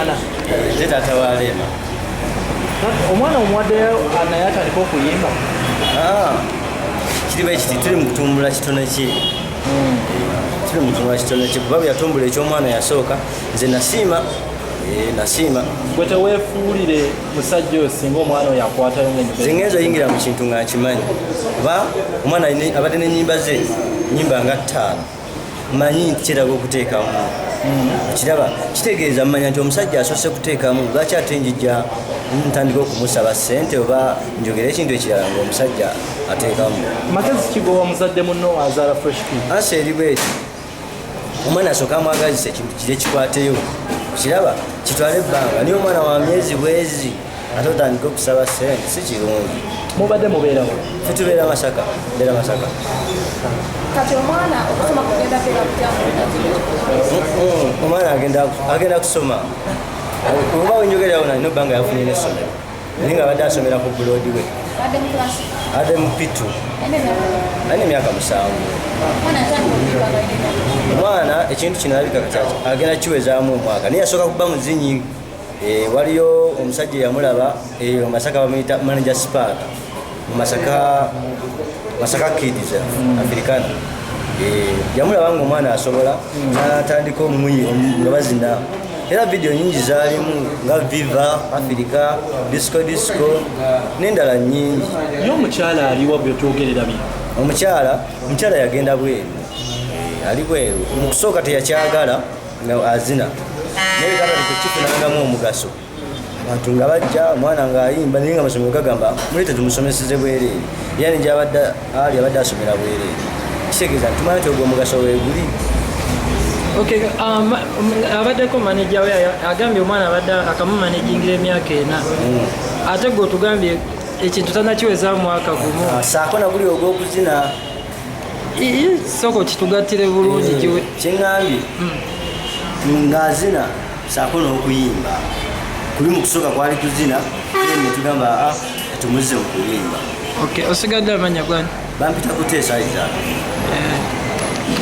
mwana nze taata wa Lema. omwana omuwaddeyo naye atandika okuyimba kiri bwe kiti tuli mu kutumbula kitone kye tuli mu kutumbula kitone kye kuba bwe yatumbula eky'omwana yasooka nze nasiima gwe teweefuulire musajja oyo singa omwana oyo akwatayo nze ngenza oyingira mu kintu nga nkimanyi kuba omwana abadde n'ennyimba ze nnyimba nga 5 manyi nti kiraga okuteekamu kiraba kitegeeza mmanya nti omusajja asoose kuteekamu lwaki ate njijja ntandika okumusaba ssente oba njogera ekintu ekirala ngaomusajja ateekamu magezi kigowa omuzadde munno azaala fresh ansi eri bweti omwana asooka amwagazisa ekintu kiri kikwateyo kiraba kitwala ebbanga niye omwana wa myezi bwezi ate otandika okusaba ssente si kirungi mubadde mubeerawo fe tubeera Masaka kati omwana okusoma kugenda pera omwana agenda kusoma oba wenjogererawo nalina ebbanga yafunye n'essomero naye nga abadde asomera ku buloodi we adde mu pitu alina emyaka 7 omwana ekintu kino alabika kati agenda kiwezaamu omwaka naye yasooka kuba muzinyi waliyo omusajja yamulaba Masaka bamuyita manager Spark Masaka Kids Africana yamulaba ngaomwana asobola n'atandika omumuyi nga bazina era video nyingi zaalimu nga Viva Africa disco n'endala nyingi ye omukyala aliwo byotwogerera bino omukyala yagenda bweru ali bweru mukusooka teyakyagala nga azina naye katandika kifunangamu omugaso abantu nga bajja omwana ng'ayimba naye nga amasomero gagamba mulete tumusomeseze bwereere yani gyabadde ali abadde asomera bwereere kitegeeza nti tumanya nti ogwo omugaso weeguli abaddeko maneja we agambye omwana abadde akamumanagingira emyaka 4 ate gwe otugambye ekintu tanakiweza mwaka gumu saako naguli ogw'okuzina soko kitugattire bulungi kyeŋŋambye ng'azina saako n'okuyimba kuli mu kusooka kwali kuzina netugamba tumuzize mu kuyimba osigadde amanya gwani bampita kuteesa izaala